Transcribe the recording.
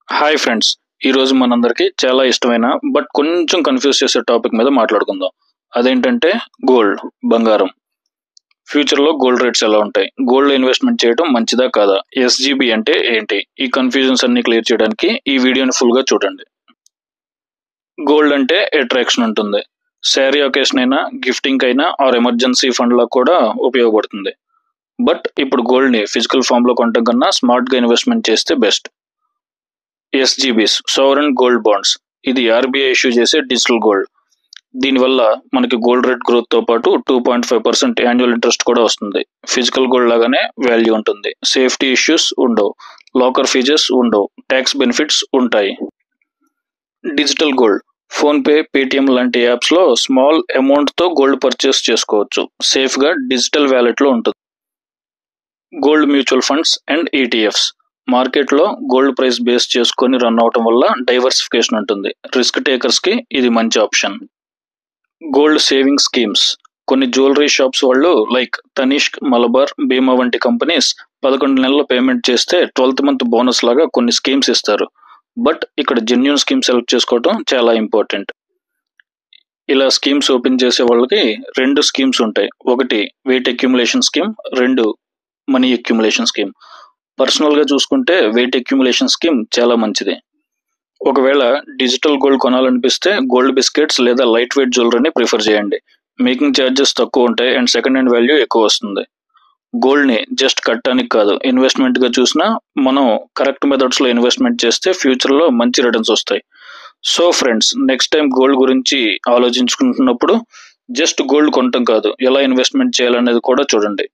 Hi friends, ఈరోజు మనందరికీ చాలా ఇష్టమైన బట్ కొంచెం కన్ఫ్యూజ్ చేసే టాపిక్ మీద మాట్లాడుకుందాం. అదేంటంటే గోల్డ్, బంగారం. ఫ్యూచర్లో గోల్డ్ రేట్స్ ఎలా ఉంటాయి, గోల్డ్ ఇన్వెస్ట్మెంట్ చేయడం మంచిదా కాదా, ఎస్జీబీ అంటే ఏంటి, ఈ కన్ఫ్యూజన్స్ అన్ని క్లియర్ చేయడానికి ఈ వీడియోని ఫుల్గా చూడండి. గోల్డ్ అంటే అట్రాక్షన్ ఉంటుంది. శారీ ఒకేషన్ అయినా, గిఫ్టింగ్ అయినా ఆర్ ఎమర్జెన్సీ ఫండ్ లా కూడా ఉపయోగపడుతుంది. బట్ ఇప్పుడు గోల్డ్ని ఫిజికల్ ఫామ్లో కొనడం కన్నా స్మార్ట్గా ఇన్వెస్ట్మెంట్ చేస్తే బెస్ట్. ఎస్జీబీస్, sovereign gold bonds. ఇది ఆర్బీఐ ఇష్యూ చేసే డిజిటల్ గోల్డ్. దీనివల్ల మనకి గోల్డ్ రేట్ గ్రోత్ తో పాటు 2.5% యాన్యువల్ ఇంట్రెస్ట్ కూడా వస్తుంది. ఫిజికల్ గోల్డ్ లాగానే వాల్యూ ఉంటుంది. సేఫ్టీ ఇష్యూస్ ఉండవు, లాకర్ ఫీజెస్ ఉండవు, ట్యాక్స్ బెనిఫిట్స్ ఉంటాయి. Digital gold, phone pay, Paytm లాంటి యాప్స్ లో స్మాల్ అమౌంట్ తో గోల్డ్ పర్చేస్ చేసుకోవచ్చు. సేఫ్ గా డిజిటల్ వ్యాలెట్ లో ఉంటుంది. Gold mutual funds and ETFs. మార్కెట్లో గోల్డ్ ప్రైస్ బేస్ చేసుకొని రన్ అవటం వల్ల డైవర్సిఫికేషన్ ఉంటుంది. రిస్క్ టేకర్స్ కి ఇది మంచి ఆప్షన్. Gold saving schemes. కొన్ని జ్యువెలరీ షాప్స్ వాళ్ళు లైక్ తనిష్క్, మలబార్, బీమా వంటి కంపెనీస్ 11 నెలల పేమెంట్ చేస్తే 12th మంత్ బోనస్ లాగా కొన్ని స్కీమ్స్ ఇస్తారు. బట్ ఇక్కడ జెన్యూన్ స్కీమ్ సెలెక్ట్ చేసుకోవటం చాలా ఇంపార్టెంట్. ఇలా స్కీమ్స్ ఓపెన్ చేసే వాళ్ళకి 2 స్కీమ్స్ ఉంటాయి. ఒకటి weight accumulation scheme, 2 money accumulation scheme. పర్సనల్గా చూసుకుంటే వెయిట్ అక్యుములేషన్ స్కీమ్ చాలా మంచిది. ఒకవేళ డిజిటల్ గోల్డ్ కొనాలనిపిస్తే గోల్డ్ బిస్కెట్స్ లేదా లైట్ వెయిట్ జ్యువెలరీని ప్రిఫర్ చేయండి. మేకింగ్ ఛార్జెస్ తక్కువ ఉంటాయి అండ్ సెకండ్ హ్యాండ్ వాల్యూ ఎక్కువ వస్తుంది. గోల్డ్ని జస్ట్ కట్టడానికి కాదు, ఇన్వెస్ట్మెంట్గా చూసినా మనం కరెక్ట్ మెథడ్స్లో ఇన్వెస్ట్మెంట్ చేస్తే ఫ్యూచర్లో మంచి రిటర్న్స్ వస్తాయి. So friends, next time gold గురించి ఆలోచించుకుంటున్నప్పుడు జస్ట్ గోల్డ్ కొనటం కాదు, ఎలా ఇన్వెస్ట్మెంట్ చేయాలనేది కూడా చూడండి.